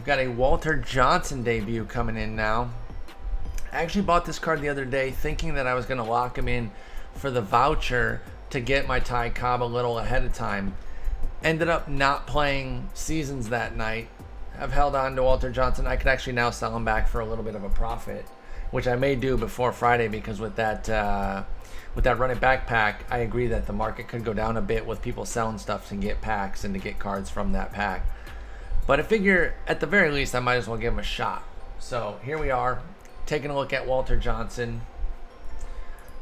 We've got a Walter Johnson debut coming in now. I actually bought this card the other day thinking that I was going to lock him in for the voucher to get my Ty Cobb a little ahead of time. Ended up not playing seasons that night. I've held on to Walter Johnson. I could actually now sell him back for a little bit of a profit, which I may do before Friday, because with that running back pack, I agree that the market could go down a bit with people selling stuff to get packs and to get cards from that pack. But I figure at the very least I might as well give him a shot. So here we are, taking a look at Walter Johnson.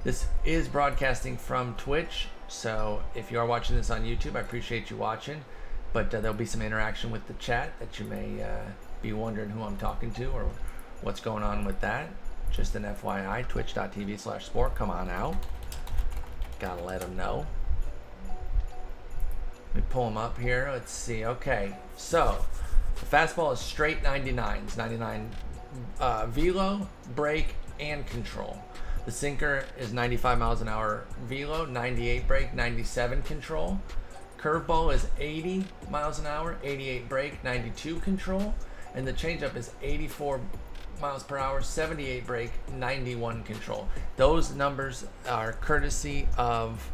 This is broadcasting from Twitch, so if you are watching this on YouTube, I appreciate you watching. But there'll be some interaction with the chat that you may be wondering who I'm talking to or what's going on with that. Just an FYI, twitch.tv/sport. Come on out. Gotta let them know. Let me pull them up here. Let's see. Okay, so the fastball is straight 99s. 99 velo, break, and control. The sinker is 95 miles an hour velo, 98 break, 97 control. Curveball is 80 miles an hour, 88 break, 92 control. And the changeup is 84 miles per hour, 78 break, 91 control. Those numbers are courtesy of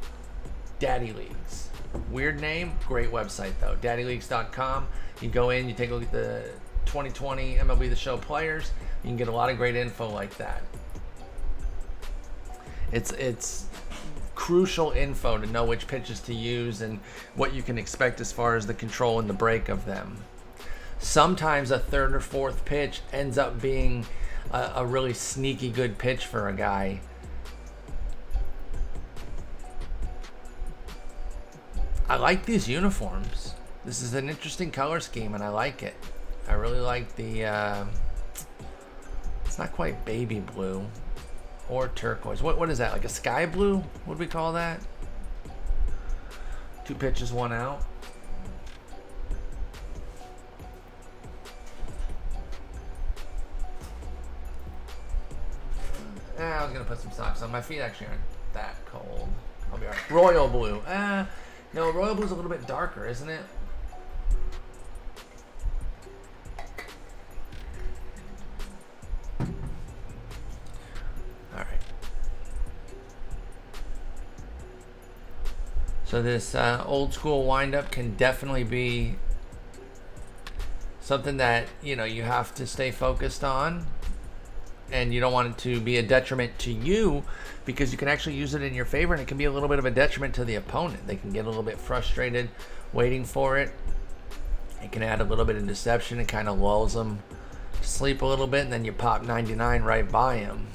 Daddy Leagues. Weird name, great website though. daddyleagues.com. You go in, you take a look at the 2020 MLB The Show players. You can get a lot of great info like that. It's crucial info to know which pitches to use and what you can expect as far as the control and the break of them. Sometimes a third or fourth pitch ends up being a really sneaky good pitch for a guy. I like these uniforms. This is an interesting color scheme and I like it. I really like the it's not quite baby blue or turquoise. What is that? Like a sky blue? What do we call that? 2 pitches, 1 out. I was gonna put some socks on. My feet actually aren't that cold. I'll be alright. Royal blue. No, royal blue's a little bit darker, isn't it? Alright. So this old school windup can definitely be something that, you know, you have to stay focused on. And you don't want it to be a detriment to you, because you can actually use it in your favor, and it can be a little bit of a detriment to the opponent. They can get a little bit frustrated waiting for it. It can add a little bit of deception. It kind of lulls them to sleep a little bit, and then you pop 99 right by them.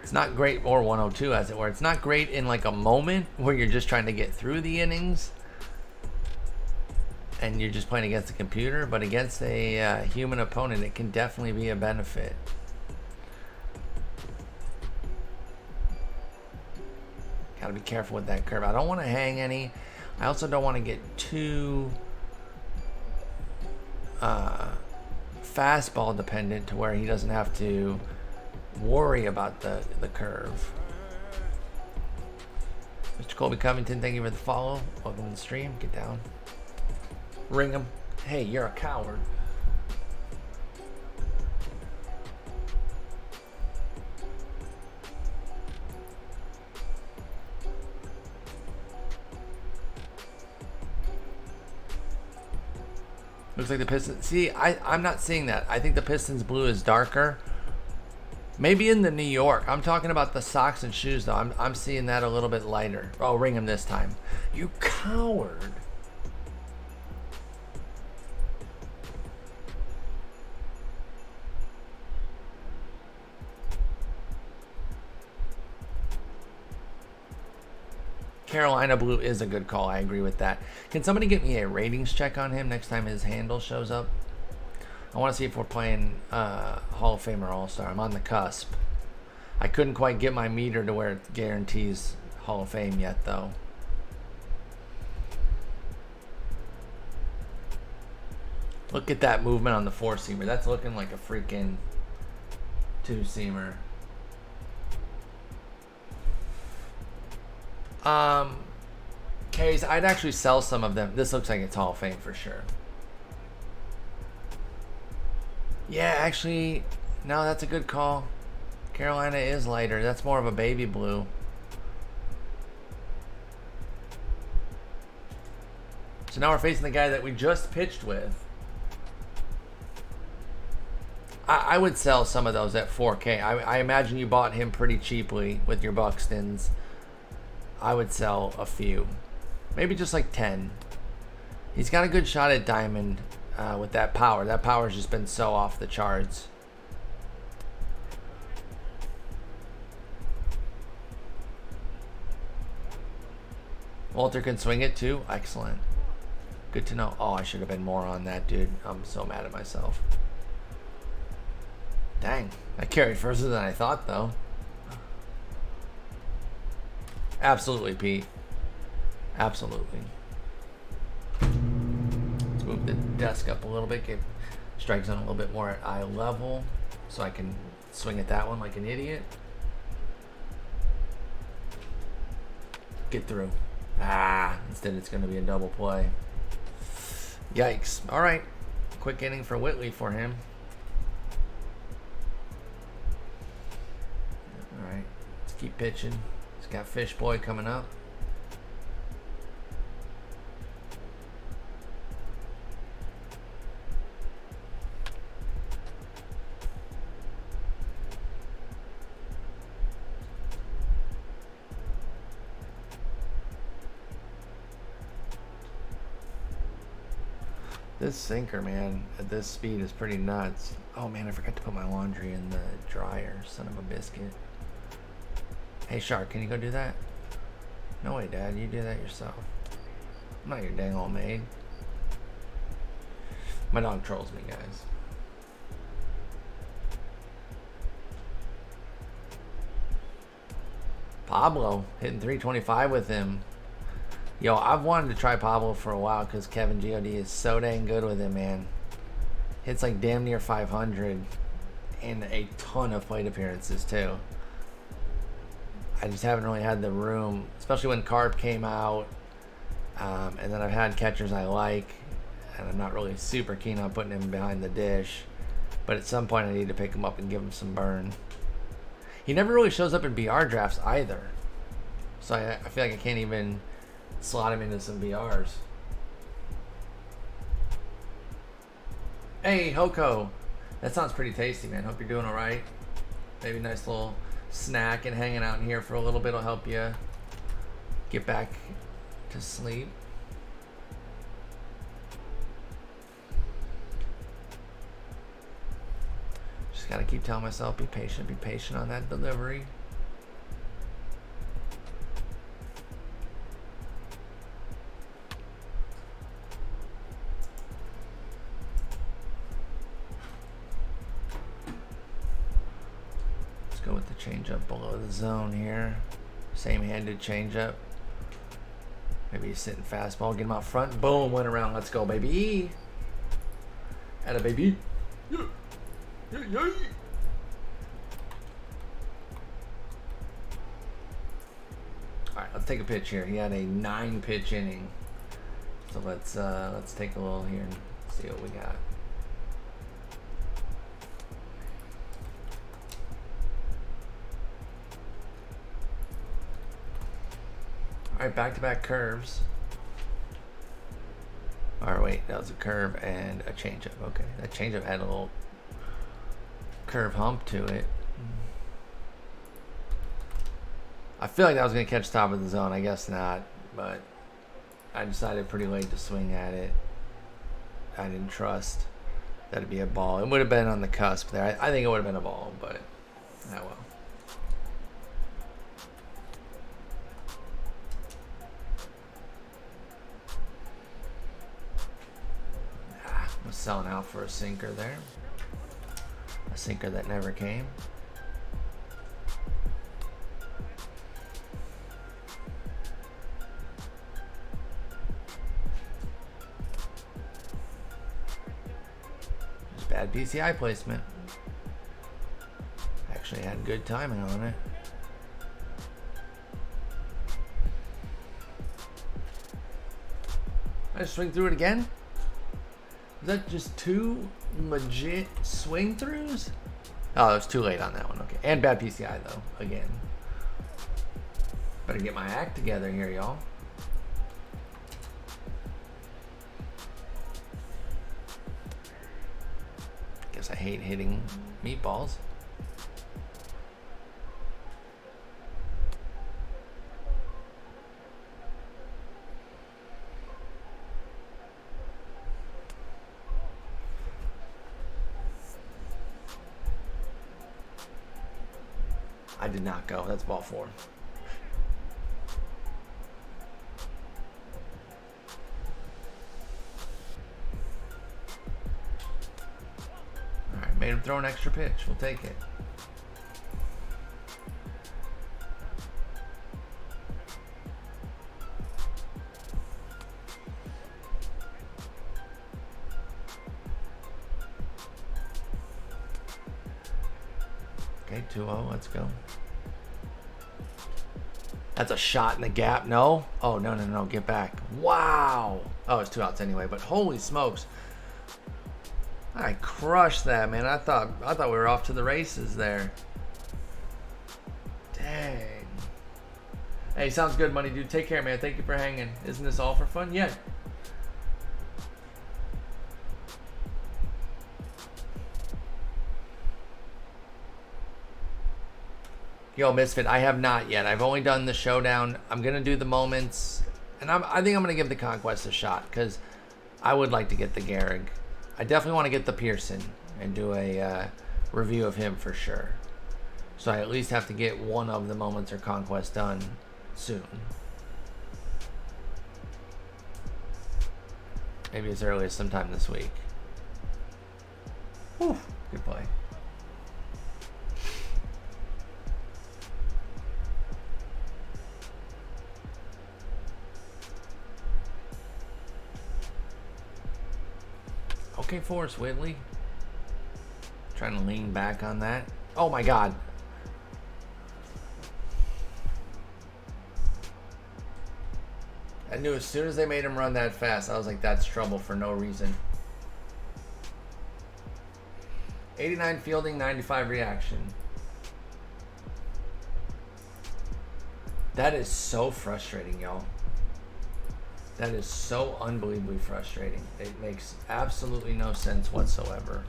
It's not great, or 102 as it were. It's not great in like a moment where you're just trying to get through the innings and you're just playing against a computer, but against a human opponent, it can definitely be a benefit. Gotta be careful with that curve. I don't want to hang any. I also don't want to get too fastball dependent to where he doesn't have to worry about the curve. Mr. Colby Covington, thank you for the follow. Welcome to the stream. Get down. Ring him. Hey, you're a coward. Looks like the Pistons. See, I'm not seeing that. I think the Pistons blue is darker. Maybe in the New York. I'm talking about the socks and shoes, though. I'm seeing that a little bit lighter. Oh, ring him this time. You coward. Carolina blue is a good call. I agree with that. Can somebody get me a ratings check on him next time his handle shows up? I want to see if we're playing Hall of Fame or All-Star. I'm on the cusp. I couldn't quite get my meter to where it guarantees Hall of Fame yet, though. Look at that movement on the 4-seamer. That's looking like a freaking 2-seamer. K's, I'd actually sell some of them. This looks like it's Hall of Fame for sure. Yeah, actually, no, that's a good call. Carolina is lighter. That's more of a baby blue. So now we're facing the guy that we just pitched with. I would sell some of those at 4K. I imagine you bought him pretty cheaply with your Buxtons. I would sell a few. Maybe just like 10. He's got a good shot at diamond with that power. That power's just been so off the charts. Walter can swing it too. Excellent. Good to know. Oh, I should have been more on that, dude. I'm so mad at myself. Dang. I carried further than I thought, though. Absolutely, Pete. Absolutely. Let's move the desk up a little bit. Get strike zone a little bit more at eye level so I can swing at that one like an idiot. Get through. Ah, instead it's going to be a double play. Yikes. All right. Quick inning for Whitley for him. All right. Let's keep pitching. He's got Fish Boy coming up. This sinker, man, at this speed is pretty nuts. Oh, man, I forgot to put my laundry in the dryer. Son of a biscuit. Hey, Shark, can you go do that? No way, Dad. You do that yourself. I'm not your dang old maid. My dog trolls me, guys. Pablo, hitting 325 with him. Yo, I've wanted to try Pablo for a while because Kevin God is so dang good with him, man. Hits like damn near 500 and a ton of plate appearances too. I just haven't really had the room, especially when Carp came out. And then I've had catchers I like, and I'm not really super keen on putting him behind the dish. But at some point I need to pick him up and give him some burn. He never really shows up in BR drafts either. So I feel like I can't even slot him into some BRs. Hey, Hoko. That sounds pretty tasty, man. Hope you're doing all right. Maybe a nice little snack and hanging out in here for a little bit will help you get back to sleep. Just got to keep telling myself, be patient on that delivery. Go with the changeup below the zone here. Same-handed changeup. Maybe he's sitting fastball. Get him out front. Boom. Went around. Let's go, baby. Atta baby. Yeah. Yeah, yeah. All right. Let's take a pitch here. He had a 9-pitch inning. So let's take a little here and see what we got. All right, back-to-back curves. Or wait, that was a curve and a changeup. Okay, that changeup had a little curve hump to it. I feel like that was going to catch top of the zone. I guess not, but I decided pretty late to swing at it. I didn't trust that it'd be a ball. It would have been on the cusp there. I think it would have been a ball, but oh well. Was selling out for a sinker there. A sinker that never came. Just bad PCI placement. Actually had good timing on it. I swing through it again? Is that just 2 legit swing throughs? Oh, it was too late on that one. Okay. And bad PCI, though. Again. Better get my act together here, y'all. Guess I hate hitting meatballs. I did not go. That's ball 4. All right, made him throw an extra pitch. We'll take it. Okay, 2-0. Let's go. That's a shot in the gap. No? Oh, no. Get back. Wow. Oh, it's 2 outs anyway, but holy smokes. I crushed that, man. I thought we were off to the races there. Dang. Hey, sounds good, Money Dude. Take care, man. Thank you for hanging. Isn't this all for fun? Yeah. Yo, Misfit, I have not yet. I've only done the showdown. I'm going to do the moments. And I think I'm going to give the Conquest a shot because I would like to get the Gehrig. I definitely want to get the Pearson and do a review of him for sure. So I at least have to get one of the moments or Conquest done soon. Maybe as early as sometime this week. Whew, good play. Okay, Forrest Whitley. Trying to lean back on that. Oh my God. I knew as soon as they made him run that fast, I was like, that's trouble for no reason. 89 fielding, 95 reaction. That is so frustrating, y'all. That is so unbelievably frustrating. It makes absolutely no sense whatsoever.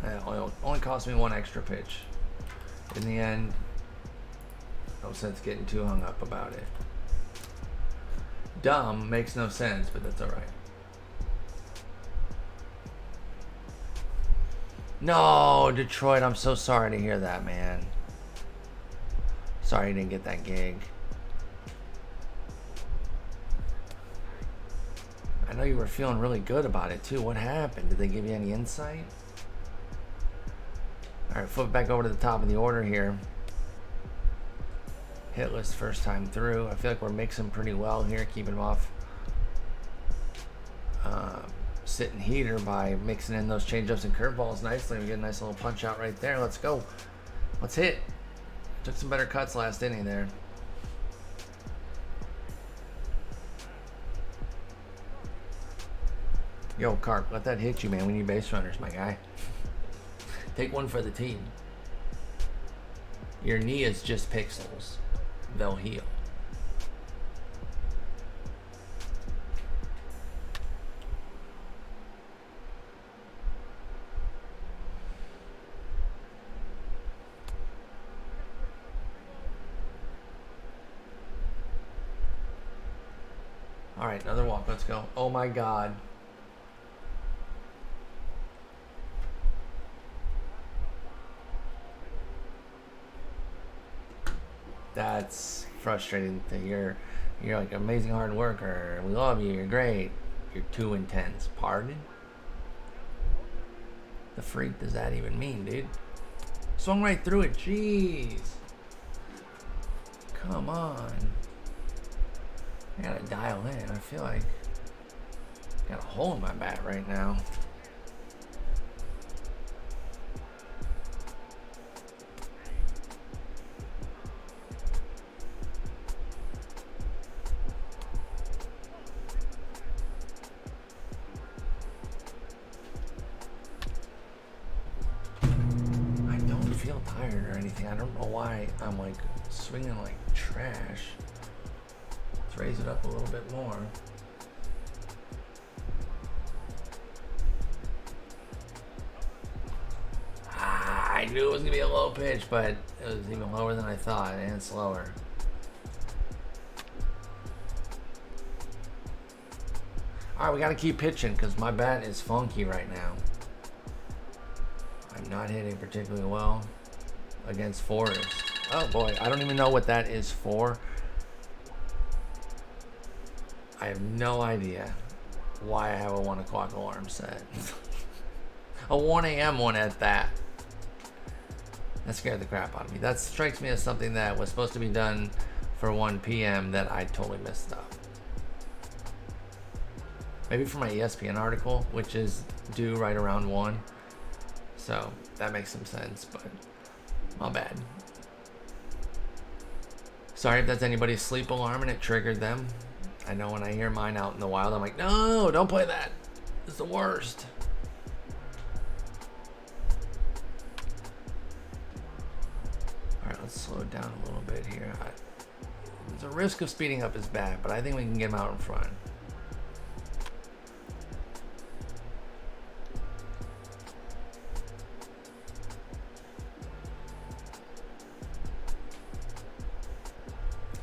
It only cost me 1 extra pitch. In the end, no sense getting too hung up about it. Dumb, makes no sense, but that's alright. No, Detroit, I'm so sorry to hear that, man. Sorry you didn't get that gig. I know you were feeling really good about it, too. What happened? Did they give you any insight? Alright, flip back over to the top of the order here. Hitless first time through. I feel like we're mixing pretty well here, keeping him off sitting heater by mixing in those changeups and curveballs nicely. We get a nice little punch out right there. Let's go. Let's hit. Took some better cuts last inning there. Yo, Carp, let that hit you, man. We need base runners, my guy. Take one for the team. Your knee is just pixels. They'll heal. All right, another walk. Let's go. Oh my God. That's frustrating that you're like amazing hard worker. We love you. You're great. You're too intense. Pardon? The freak does that even mean, dude? Swung right through it. Jeez. Come on. I gotta dial in. I feel like I got a hole in my bat right now. I don't feel tired or anything. I don't know why I'm like swinging like trash. Let's raise it up a little bit more. I knew it was gonna be a low pitch, but it was even lower than I thought and slower. Alright, we gotta keep pitching because my bat is funky right now. I'm not hitting particularly well against Forrest. Oh boy, I don't even know what that is for. I have no idea why I have a 1 o'clock alarm set. A 1 a.m. one at that. That scared the crap out of me. That strikes me as something that was supposed to be done for 1 p.m. that I totally messed up. Maybe for my ESPN article, which is due right around 1. So that makes some sense, but my bad. Sorry if that's anybody's sleep alarm and it triggered them. I know when I hear mine out in the wild, I'm like, no, don't play that. It's the worst. All right, let's slow it down a little bit here. There's a risk of speeding up his bat, but I think we can get him out in front.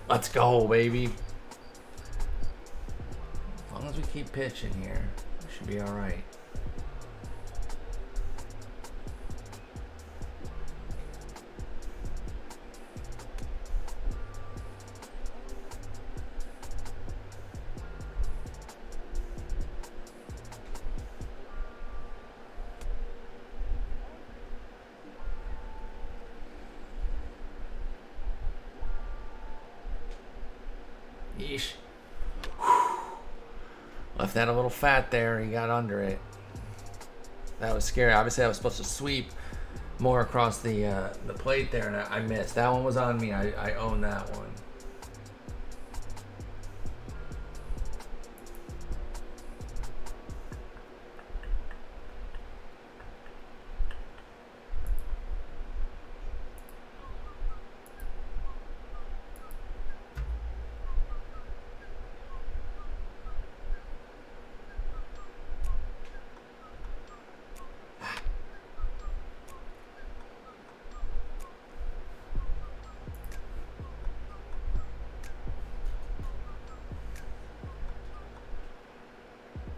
Let's go, baby. As long as we keep pitching here, we should be all right. Yeesh. Left that a little fat there. He got under it. That was scary. Obviously, I was supposed to sweep more across the plate there, and I missed. That one was on me. I own that one.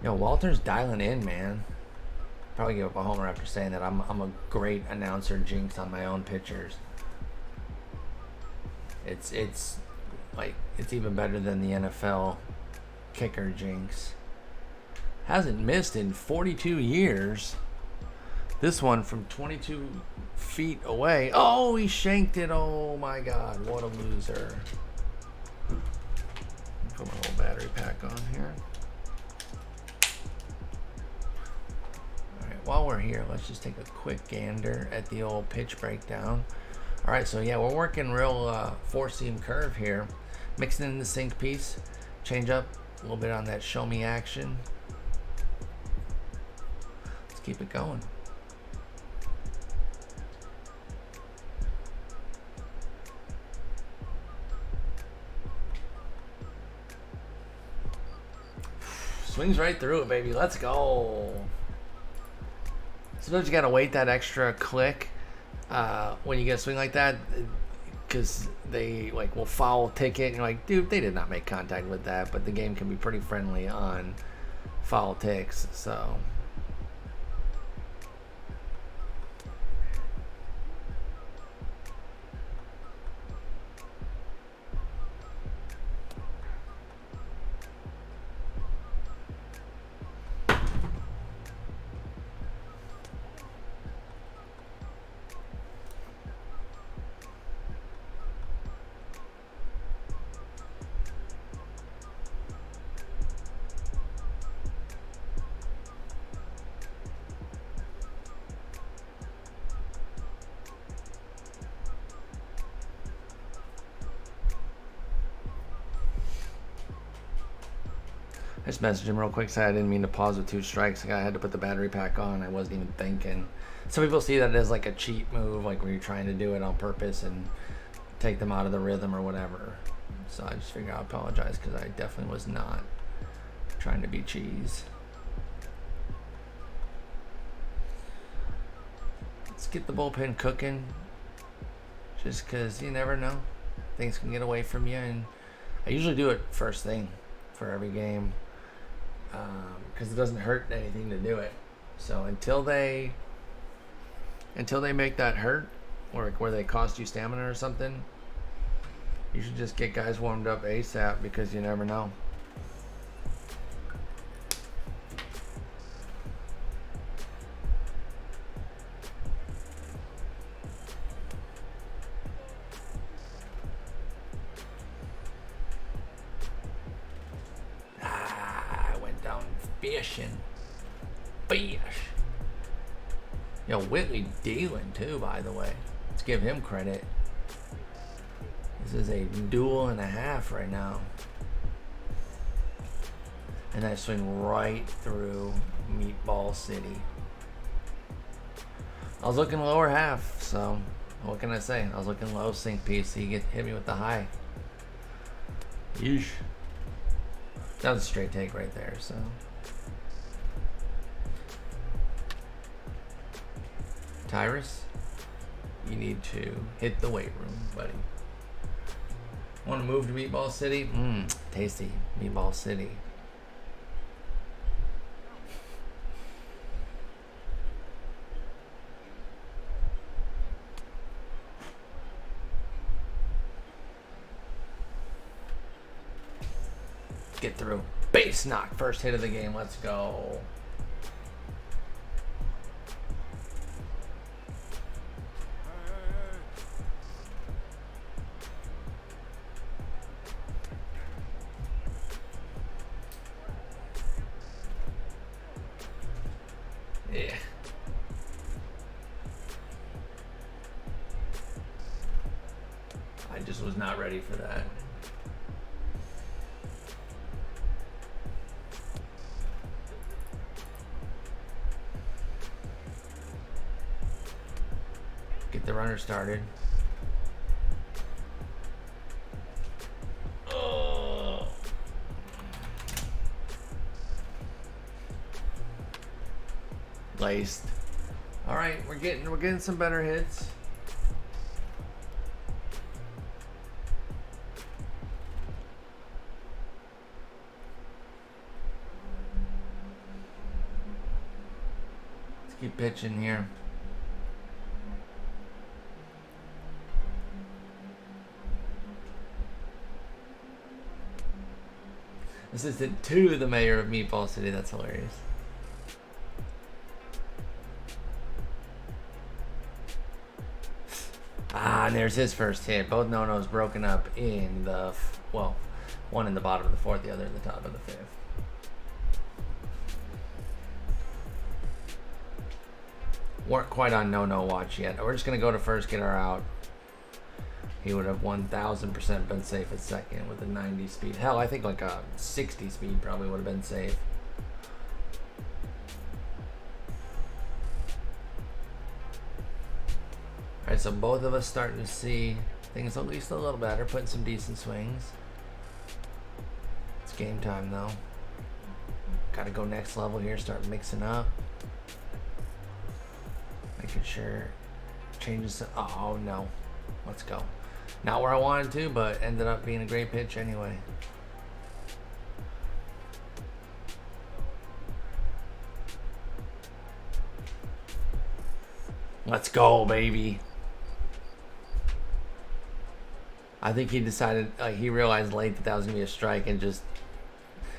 Yo, Walter's dialing in, man. Probably give up a homer after saying that. I'm a great announcer jinx on my own pitchers. It's like it's even better than the NFL kicker jinx. Hasn't missed in 42 years. This one from 22 feet away. Oh, he shanked it. Oh my God, what a loser. Put my whole battery pack on here. While we're here, let's just take a quick gander at the old pitch breakdown. All right, so yeah, we're working real four-seam curve here. Mixing in the sink piece, change up a little bit on that show me action. Let's keep it going. Swings right through it, baby. Let's go. Sometimes you gotta wait that extra click when you get a swing like that, because they like will foul ticket, and you're like, dude, they did not make contact with that. But the game can be pretty friendly on foul ticks, so. just messaged him real quick. Said I didn't mean to pause with 2 strikes. Like I had to put the battery pack on. I wasn't even thinking. Some people see that as like a cheat move, like where you're trying to do it on purpose and take them out of the rhythm or whatever. So I just figured I'd apologize because I definitely was not trying to be cheese. Let's get the bullpen cooking. Just because you never know. Things can get away from you. And I usually do it first thing for every game. Because it doesn't hurt anything to do it. So until they make that hurt, or where they cost you stamina or something, you should just get guys warmed up ASAP because you never know. I went down fishing. Fish. Yo, Whitley dealing too, by the way. Let's give him credit. This is a 2.5 right now. And I swing right through Meatball City. I was looking lower half, so what can I say? I was looking low sink piece, so you hit me with the high. Yeesh. That was a straight take right there, so. Tyrus, you need to hit the weight room, buddy. Want to move to Meatball City? Tasty. Meatball City. Get through. Base knock. First hit of the game. Let's go. Yeah. I just was not ready for that. Get the runner started. Laced. All right, we're getting some better hits. Let's keep pitching here. Assistant to the mayor of Meatball City. That's hilarious. And there's his first hit. Both no-nos broken up in the, well, one in the bottom of the 4th, the other in the top of the 5th. Weren't quite on no-no watch yet. We're just going to go to first, get our out. He would have 1,000% been safe at second with a 90 speed. Hell, I think like a 60 speed probably would have been safe. Alright, so both of us starting to see things at least a little better, putting some decent swings. It's game time though. Gotta go next level here, start mixing up. Making sure changes. Oh no. Let's go. Not where I wanted to, but ended up being a great pitch anyway. Let's go, baby. I think he decided, he realized late that was going to be a strike and just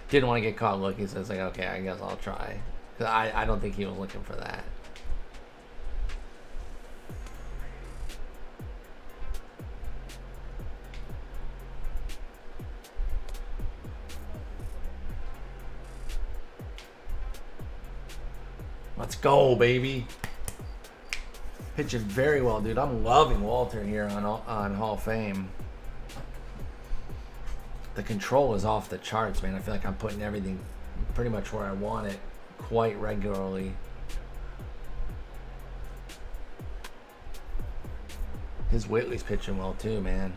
didn't want to get caught looking. So it's like, okay, I guess I'll try. Because I don't think he was looking for that. Let's go, baby. Pitching very well, dude. I'm loving Walter here on Hall of Fame. The control is off the charts, man. I feel like I'm putting everything pretty much where I want it quite regularly. His Whitley's pitching well too, man.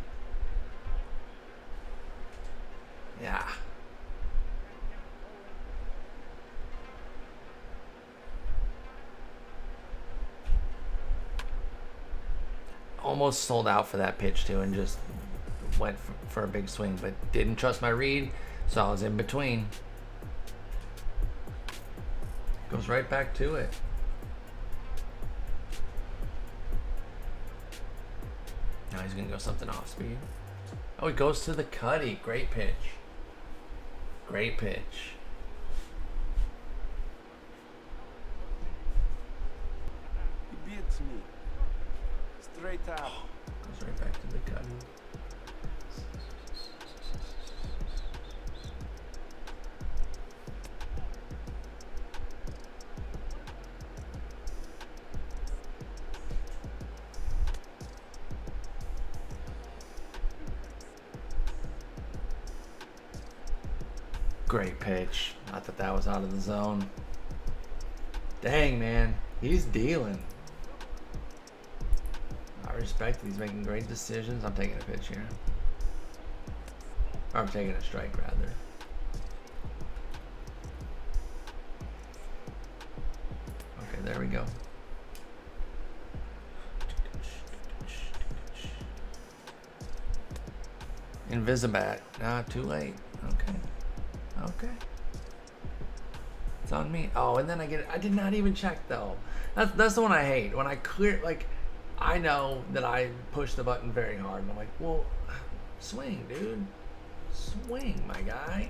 Yeah. Almost sold out for that pitch too, and just went for a big swing, but didn't trust my read, so I was in between. Goes right back to it. Now he's gonna go something off speed. Oh, he goes to the cutty. Great pitch. Great pitch. He beats me. Straight up. Goes right back to the cutty. Great pitch. I thought that was out of the zone. Dang, man. He's dealing. I respect it. He's making great decisions. I'm taking a pitch here. Or I'm taking a strike, rather. Okay, there we go. Invisibat. Nah, too late. Okay. Okay. It's on me. Oh, and then I did not even check though. That's the one I hate. When I clear, like, I know that I push the button very hard and I'm like, well, swing, dude. Swing, my guy.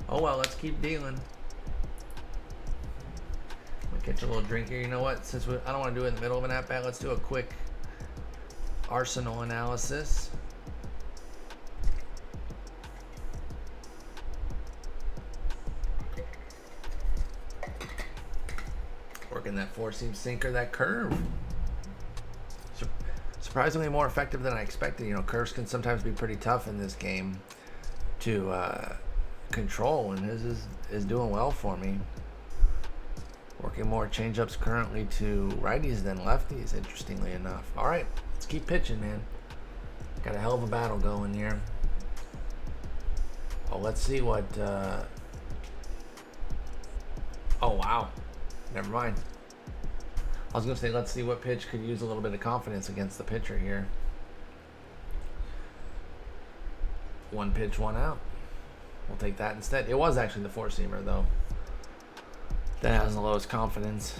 Oh well, let's keep dealing. I'm gonna catch a little drink here. You know what? Since I don't want to do it in the middle of an at-bat, let's do a quick Arsenal analysis. Working that four-seam sinker, that curve. Surprisingly more effective than I expected. You know, curves can sometimes be pretty tough in this game to control, and his is doing well for me. Working more changeups currently to righties than lefties, interestingly enough. All right, let's keep pitching, man. Got a hell of a battle going here. Oh, let's see what... Oh, wow. Never mind. I was going to say, let's see what pitch could use a little bit of confidence against the pitcher here. One pitch, one out. We'll take that instead. It was actually the four-seamer, though. That has the lowest confidence.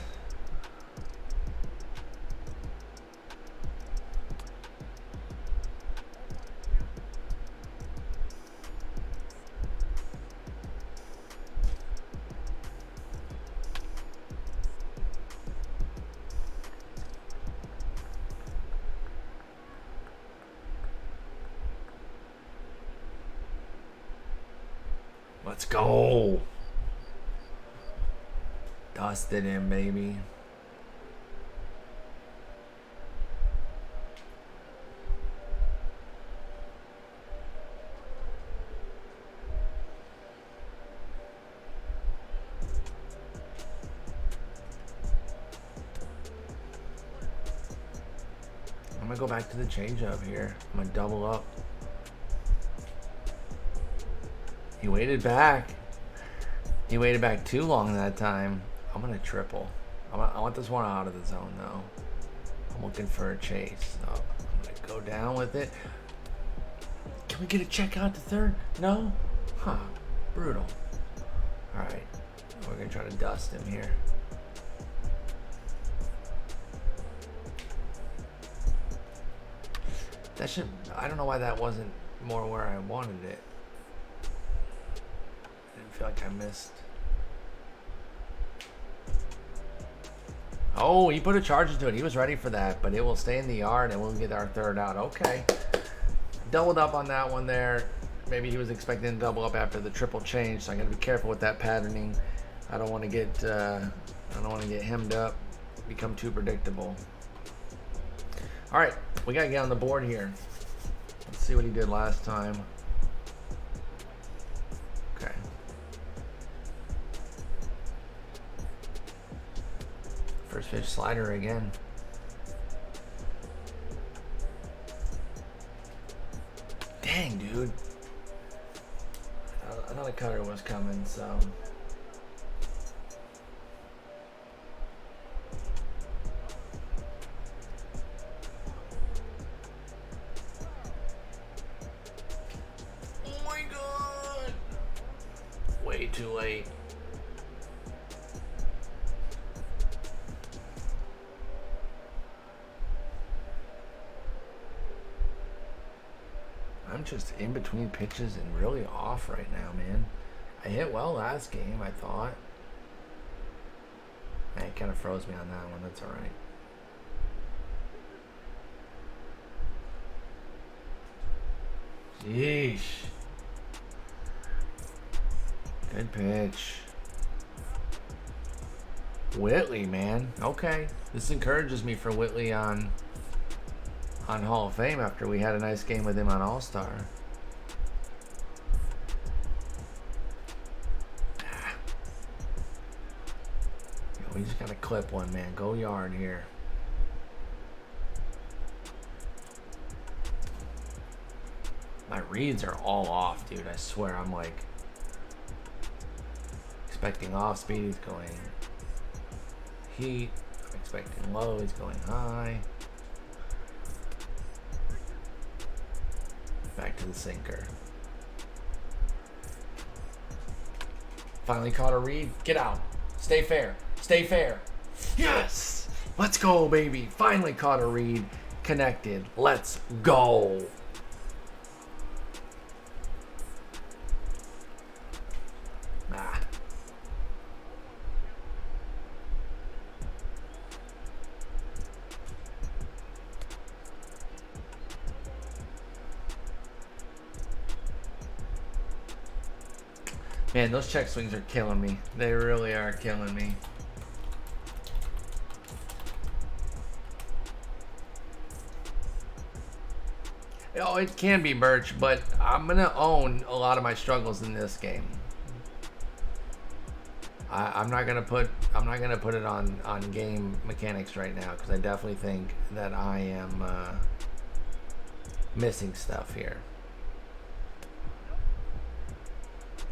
Let's go. Dusted him, baby. I'm gonna go back to the changeup here. I'm gonna double up. He waited back. He waited back too long that time. I'm gonna triple. I want this one out of the zone though. I'm looking for a chase. So I'm gonna go down with it. Can we get a check out to third? No? Huh. Brutal. Alright. We're gonna try to dust him here. That should... I don't know why that wasn't more where I wanted it. I feel like I missed. Oh, he put a charge into it. He was ready for that, but it will stay in the yard and we'll get our third out. Okay. Doubled up on that one there. Maybe he was expecting to double up after the triple change, so I gotta be careful with that patterning. I don't want to get hemmed up, become too predictable. All right, we gotta get on the board here. Let's see what he did last time. First pitch slider again. Dang, dude. I thought a cutter was coming, so. Oh my god! Way too late. I'm just in between pitches and really off right now, man. I hit well last game, I thought. It kind of froze me on that one. That's all right. Yeesh. Good pitch. Whitley, man. Okay. This encourages me for Whitley on Hall of Fame after we had a nice game with him on All-Star. We just gotta clip one, man. Go yard here. My reads are all off, dude. I swear, I'm like expecting off speed. He's going heat. I'm expecting low. He's going high. Back to the sinker. Finally caught a read. Get out. Stay fair. Stay fair. Yes! Let's go, baby. Finally caught a read. Connected. Let's go. Ah. Man, those check swings are killing me. They really are killing me. Oh, it can be Birch, but I'm gonna own a lot of my struggles in this game. I'm not gonna put it on game mechanics right now because I definitely think that I am missing stuff here.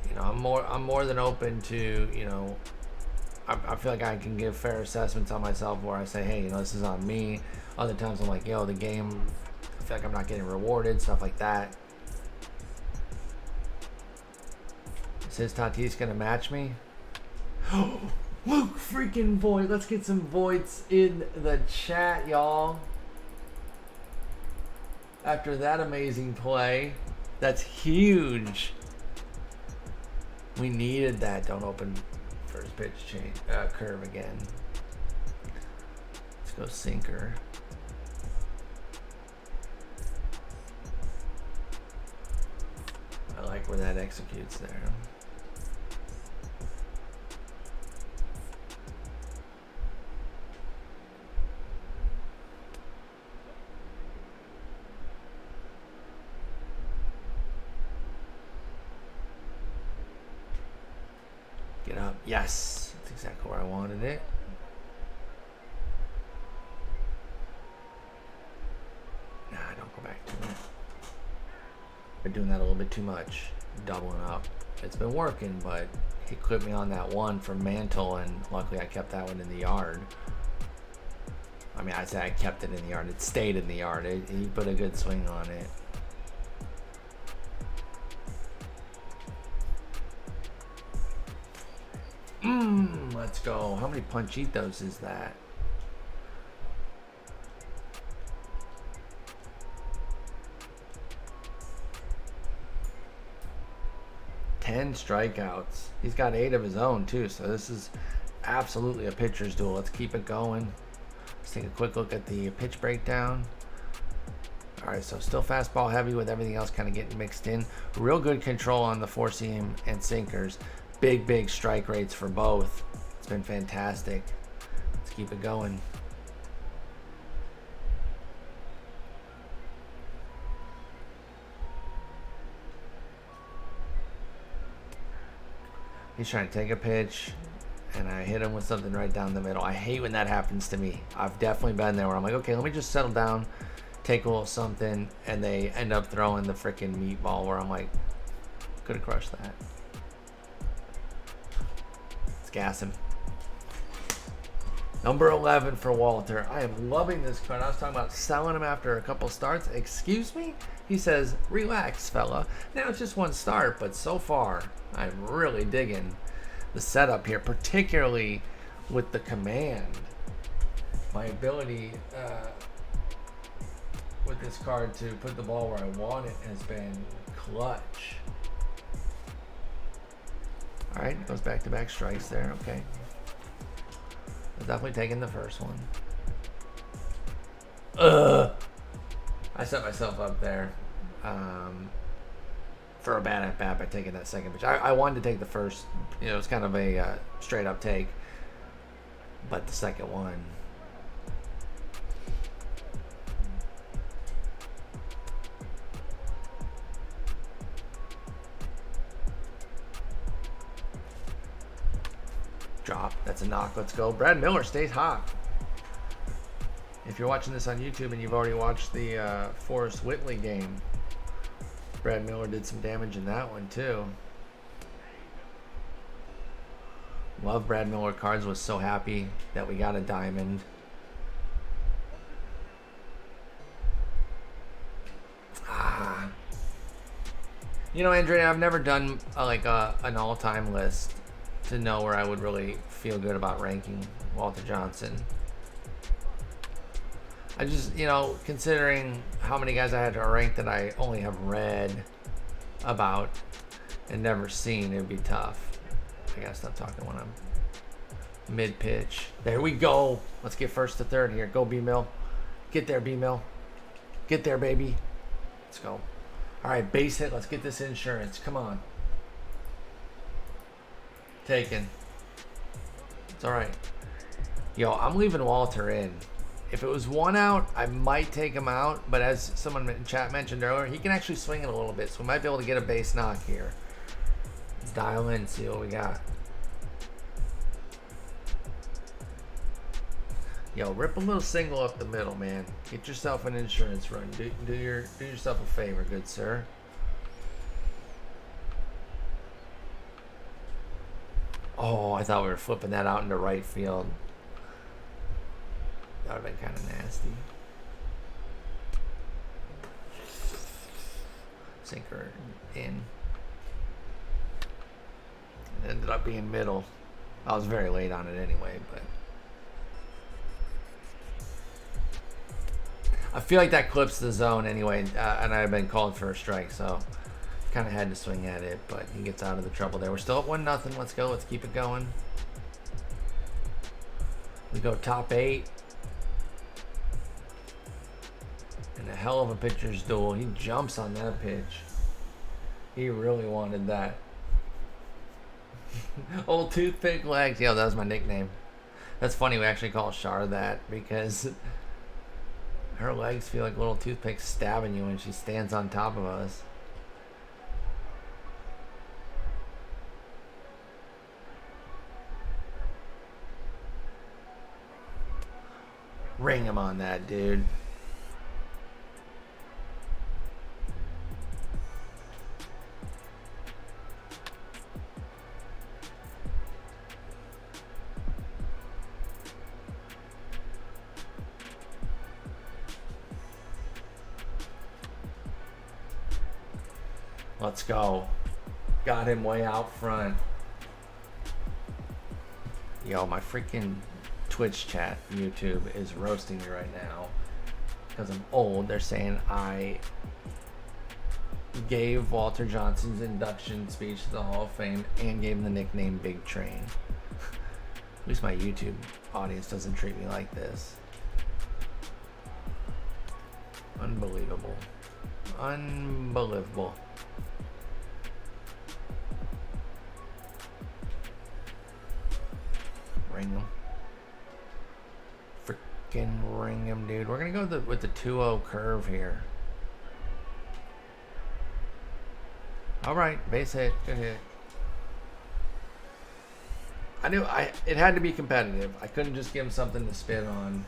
You know, I'm more than open to, you know, I feel like I can give fair assessments on myself where I say, hey, you know, this is on me. Other times I'm like, yo, the game, I feel like I'm not getting rewarded, stuff like that. Says Tatis gonna match me? Luke freaking Void. Let's get some Voids in the chat, y'all. After that amazing play. That's huge. We needed that. Don't open first pitch change curve again. Let's go sinker. I like where that executes there. Get up. Yes. That's exactly where I wanted it. Nah, don't go back to it. Been doing that a little bit too much. Doubling up. It's been working, but he clipped me on that one from Mantle, and luckily I kept that one in the yard. I mean, I say I kept it in the yard. It stayed in the yard. He put a good swing on it. Let's go. How many Punchitos is that? Ten strikeouts. He's got 8 of his own too, so this is absolutely a pitcher's duel. Let's keep it going. Let's take a quick look at the pitch breakdown. All right, so still fastball heavy with everything else kind of getting mixed in. Real good control on the four seam and sinkers. Big strike rates for both. It's been fantastic. Let's keep it going. He's trying to take a pitch, and I hit him with something right down the middle. I hate when that happens to me. I've definitely been there where I'm like, okay, let me just settle down, take a little something, and they end up throwing the freaking meatball where I'm like, could have crushed that. Let's gas him. Number 11 for Walter. I am loving this card. I was talking about selling him after a couple starts. Excuse me? He says, relax, fella. Now it's just one start, but so far, I'm really digging the setup here, particularly with the command. My ability with this card to put the ball where I want it has been clutch. All right, goes back-to-back strikes there. Okay. I'm definitely taking the first one. I set myself up there for a bad at bat by taking that second pitch. I wanted to take the first, you know, it's kind of a straight up take, but the second one. Drop. That's a knock. Let's go. Brad Miller stays hot. If you're watching this on YouTube and you've already watched the Forrest Whitley game, Brad Miller did some damage in that one too. Love Brad Miller cards. Was so happy that we got a diamond. You know, Andrea, I've never done an all-time list to know where I would really feel good about ranking Walter Johnson. I just, you know, considering how many guys I had to rank that I only have read about and never seen, it'd be tough. I gotta stop talking when I'm mid-pitch. There we go. Let's get first to third here. Go, B-Mill. Get there, B-Mill. Get there, baby. Let's go. All right, base hit. Let's get this insurance. Come on. Taken. It's all right. Yo, I'm leaving Walter in. If it was one out, I might take him out. But as someone in chat mentioned earlier, he can actually swing it a little bit. So we might be able to get a base knock here. Let's dial in, see what we got. Yo, rip a little single up the middle, man. Get yourself an insurance run. Do yourself a favor, good sir. Oh, I thought we were flipping that out into right field. That would have been kind of nasty. Sinker in. It ended up being middle. I was very late on it anyway, but I feel like that clips the zone anyway, and I've been called for a strike, so kind of had to swing at it, but he gets out of the trouble there. We're still at 1-0. Let's go. Let's keep it going. We go top 8. And a hell of a pitcher's duel. He jumps on that pitch. He really wanted that. Old toothpick legs. Yeah, that was my nickname. That's funny. We actually call Char that because her legs feel like little toothpicks stabbing you when she stands on top of us. Ring him on that, dude. Let's go. Got him way out front. Yo, my freaking Twitch chat, YouTube, is roasting me right now because I'm old. They're saying I gave Walter Johnson's induction speech to the Hall of Fame and gave him the nickname Big Train. At least my YouTube audience doesn't treat me like this. Unbelievable. Unbelievable. Ring him. Freaking ring him, dude. We're going to go with the 2-0 curve here. All right. Base hit. Good hit. I knew it had to be competitive. I couldn't just give him something to spin on.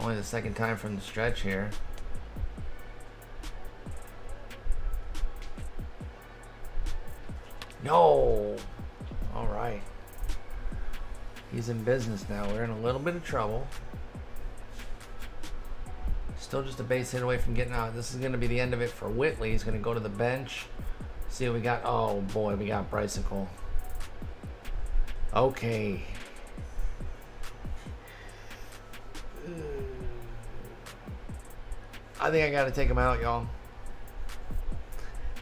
Only the second time from the stretch here. No. All right. He's in business now. We're in a little bit of trouble. Still just a base hit away from getting out. This is going to be the end of it for Whitley. He's going to go to the bench. See what we got. Oh, boy. We got Bicycle. Okay. I think I got to take him out, y'all.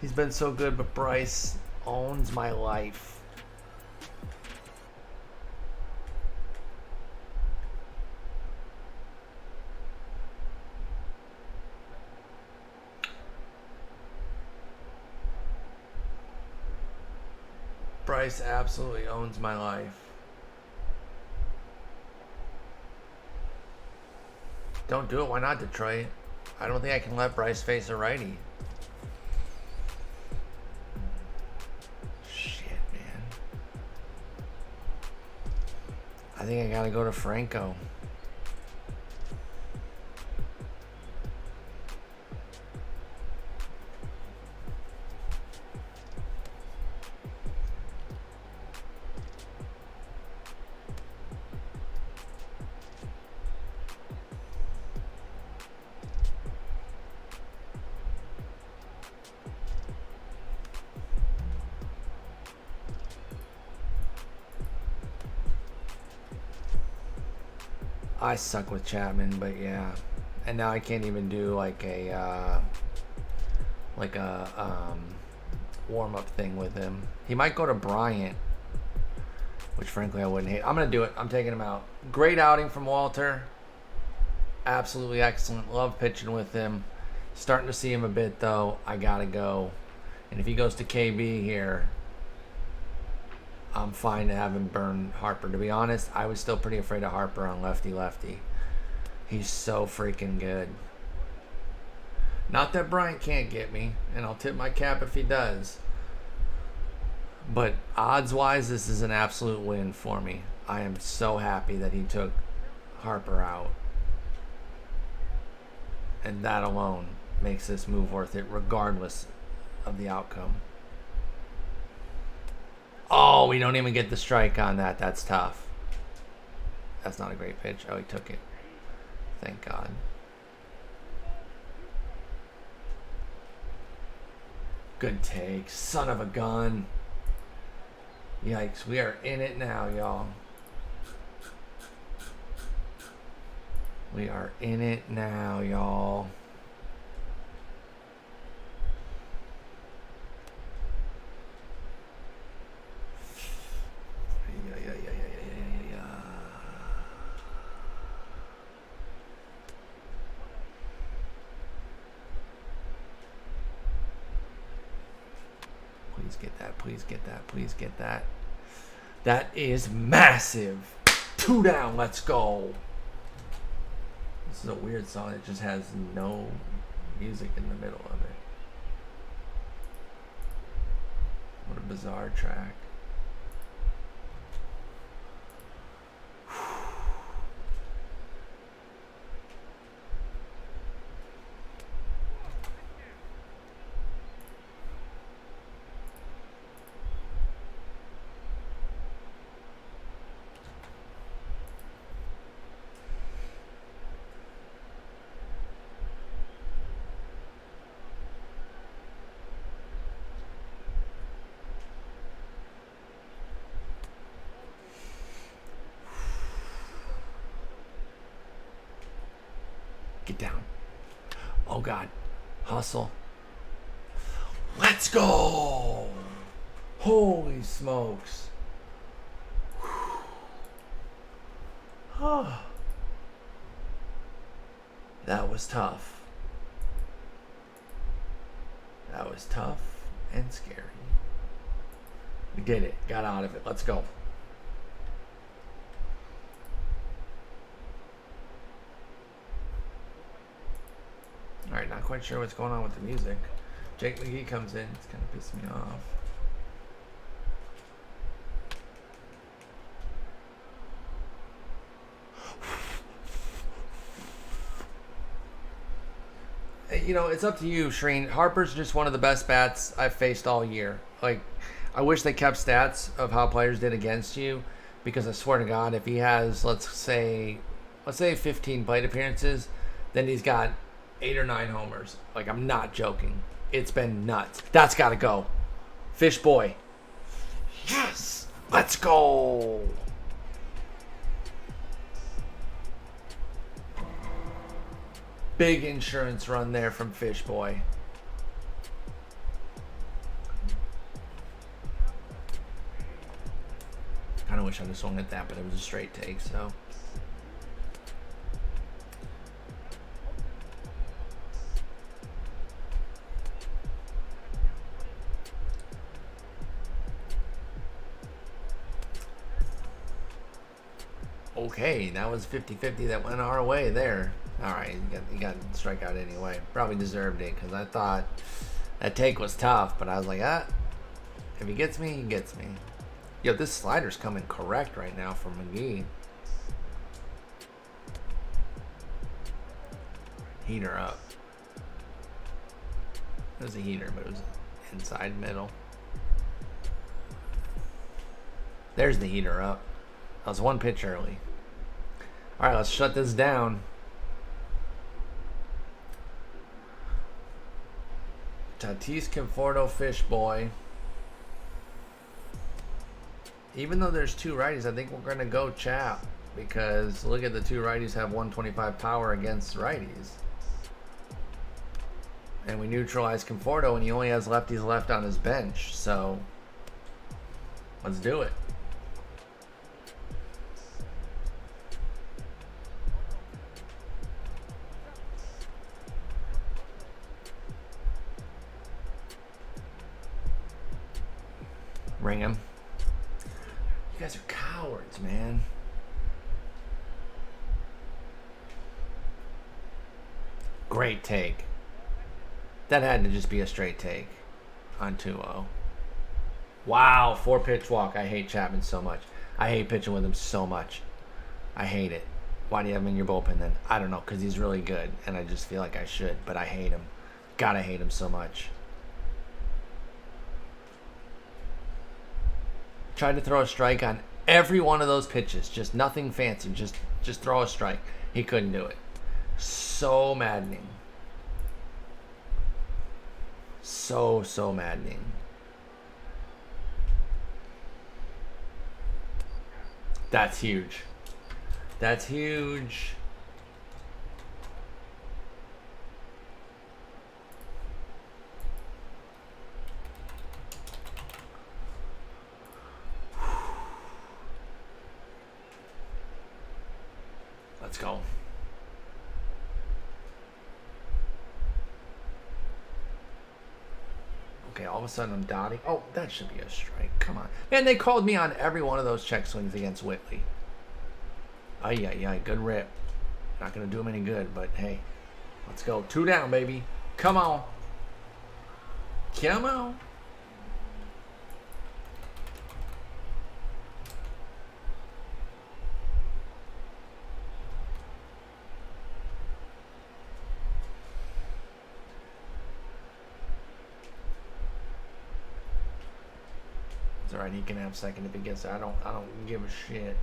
He's been so good, but Bryce owns my life. Bryce absolutely owns my life. Don't do it. Why not, Detroit? I don't think I can let Bryce face a righty. Shit, man. I think I gotta go to Franco. I suck with Chapman, but yeah. And now I can't even do like a warm-up thing with him. He might go to Bryant, which frankly I wouldn't hate. I'm gonna do it. I'm taking him out. Great outing from Walter. Absolutely excellent. Love pitching with him. Starting to see him a bit though. I gotta go. And if he goes to KB here, I'm fine to have him burn Harper. To be honest, I was still pretty afraid of Harper on lefty-lefty. He's so freaking good. Not that Bryant can't get me, and I'll tip my cap if he does. But odds-wise, this is an absolute win for me. I am so happy that he took Harper out. And that alone makes this move worth it, regardless of the outcome. Oh, we don't even get the strike on that. That's tough. That's not a great pitch. Oh, he took it. Thank God. Good take. Son of a gun. Yikes. We are in it now, y'all. We are in it now, y'all. Please get that. Please get that. Please get that. That is massive. 2 down. Let's go. This is a weird song. It just has no music in the middle of it. What a bizarre track. Get down. Oh, God. Hustle. Let's go. Holy smokes. Oh. That was tough. That was tough and scary. We did it. Got out of it. Let's go. Alright, not quite sure what's going on with the music. Jake McGee comes in. It's kind of pissing me off. You know, it's up to you, Shreen. Harper's just one of the best bats I've faced all year. Like, I wish they kept stats of how players did against you, because I swear to God, if he has, let's say 15 plate appearances, then he's got 8 or 9 homers. Like, I'm not joking. It's been nuts. That's got to go. Fish boy. Yes! Let's go! Big insurance run there from Fish boy. Kind of wish I'd have swung at that, but it was a straight take, so. Okay, that was 50-50 that went our way there. All right, you got strikeout anyway. Probably deserved it, because I thought that take was tough, but I was like, if he gets me, he gets me. Yo, this slider's coming correct right now from McGee. Heater up. It was a heater, but it was inside middle. There's the heater up. That was one pitch early. All right, let's shut this down. Tatis Conforto Fish boy. Even though there's 2 righties, I think we're going to go Chap, because look at the 2 righties have 125 power against righties. And we neutralized Conforto, and he only has lefties left on his bench. So let's do it. Ring him. You guys are cowards, man. Great take. That had to just be a straight take on 2-0. Wow, 4-pitch walk. I hate Chapman so much. I hate pitching with him so much. I hate it. Why do you have him in your bullpen then? I don't know, because he's really good, and I just feel like I should, but I hate him. God, I hate him so much. Tried to throw a strike on every one of those pitches. Just nothing fancy. Just throw a strike. He couldn't do it. So maddening. So maddening. That's huge. That's huge. Let's go. Okay, all of a sudden I'm dotting. Oh, that should be a strike. Come on. Man, they called me on every one of those check swings against Whitley. Ay, good rip. Not going to do him any good, but hey. Let's go. 2 down, baby. Come on. Come on. It's alright, he can have second if he gets it. I don't give a shit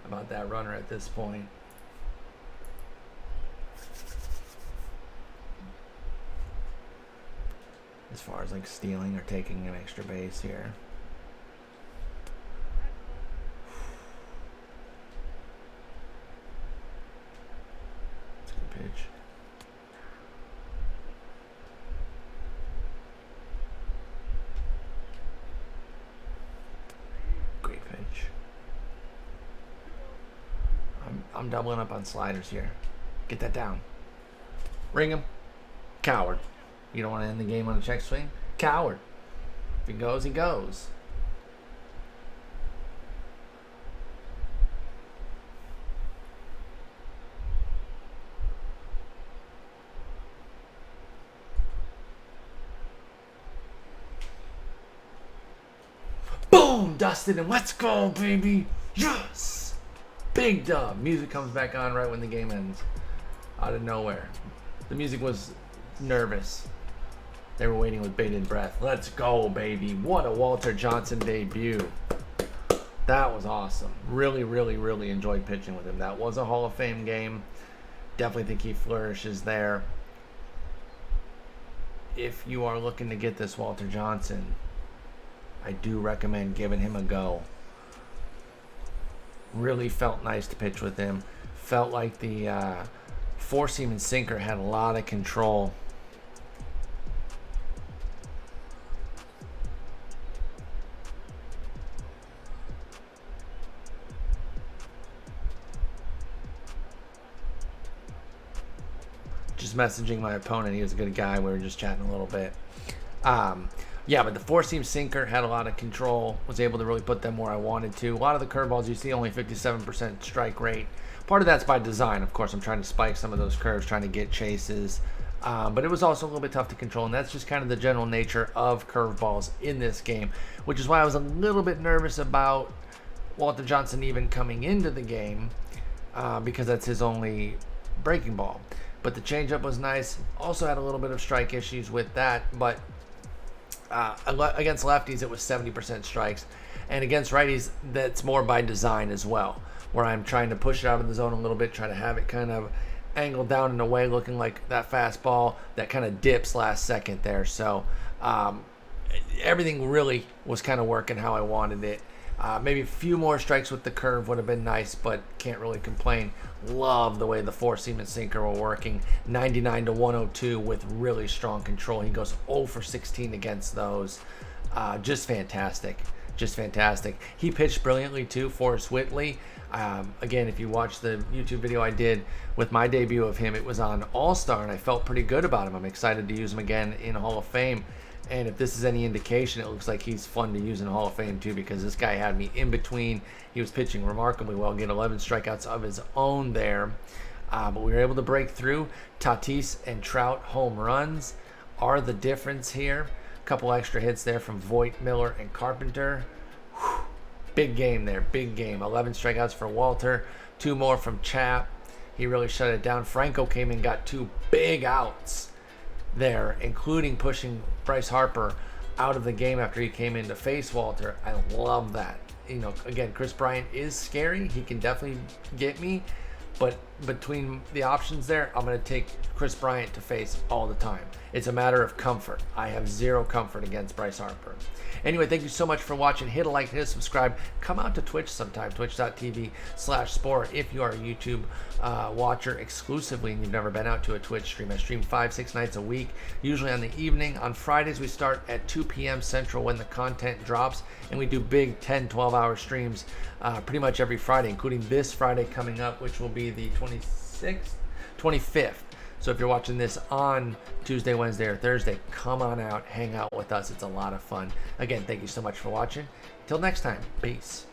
about that runner at this point. As far as like stealing or taking an extra base here. It's a good pitch. Great pitch. I'm doubling up on sliders here. Get that down. Ring him. Coward. You don't want to end the game on a check swing? Coward. If he goes, he goes. dusted, and let's go, baby. Yes. Big dub. Music comes back on right when the game ends. Out of nowhere. The music was nervous. They were waiting with bated breath. Let's go, baby. What a Walter Johnson debut. That was awesome. Really, really, really enjoyed pitching with him. That was a Hall of Fame game. Definitely think he flourishes there. If you are looking to get this Walter Johnson, I do recommend giving him a go. Really felt nice to pitch with him. Felt like the four-seam and sinker had a lot of control. Just messaging my opponent. He was a good guy. We were just chatting a little bit. Yeah, but the four-seam sinker had a lot of control. Was able to really put them where I wanted to. A lot of the curveballs you see, only 57% strike rate. Part of that's by design. Of course, I'm trying to spike some of those curves, trying to get chases. But it was also a little bit tough to control, and that's just kind of the general nature of curveballs in this game, which is why I was a little bit nervous about Walter Johnson even coming into the game, because that's his only breaking ball. But the changeup was nice. Also had a little bit of strike issues with that, but against lefties it was 70% strikes, and against righties that's more by design as well, where I'm trying to push it out of the zone a little bit, try to have it kind of angled down in a way looking like that fastball that kind of dips last second there. So everything really was kind of working how I wanted it. Maybe a few more strikes with the curve would have been nice, but can't really complain. Love the way the four-seam and sinker were working. 99 to 102 with really strong control. He goes 0 for 16 against those. Just fantastic. Just fantastic. He pitched brilliantly too, Forrest Whitley. Again, if you watch the YouTube video I did with my debut of him, it was on All-Star, and I felt pretty good about him. I'm excited to use him again in Hall of Fame. And if this is any indication, it looks like he's fun to use in Hall of Fame too, because this guy had me in between. He was pitching remarkably well, getting 11 strikeouts of his own there. But we were able to break through. Tatis and Trout home runs are the difference here. A couple extra hits there from Voit, Miller, and Carpenter. Whew. Big game there, big game. 11 strikeouts for Walter, 2 more from Chap. He really shut it down. Franco came in, got 2 big outs there, including pushing Bryce Harper out of the game after he came in to face Walter. I love that. You know, again, Chris Bryant is scary. He can definitely get me, but between the options there, I'm going to take Chris Bryant to face all the time. It's a matter of comfort. I have zero comfort against Bryce Harper. Anyway, thank you so much for watching. Hit a like, hit a subscribe. Come out to Twitch sometime, twitch.tv/sport. If you are a YouTube watcher exclusively and you've never been out to a Twitch stream, I stream 5-6 nights a week, usually on the evening. On Fridays, we start at 2 p.m. Central when the content drops, and we do big 10, 12-hour streams pretty much every Friday, including this Friday coming up, which will be the 25th. So if you're watching this on Tuesday, Wednesday, or Thursday, come on out, hang out with us. It's a lot of fun. Again, thank you so much for watching. Till next time, peace.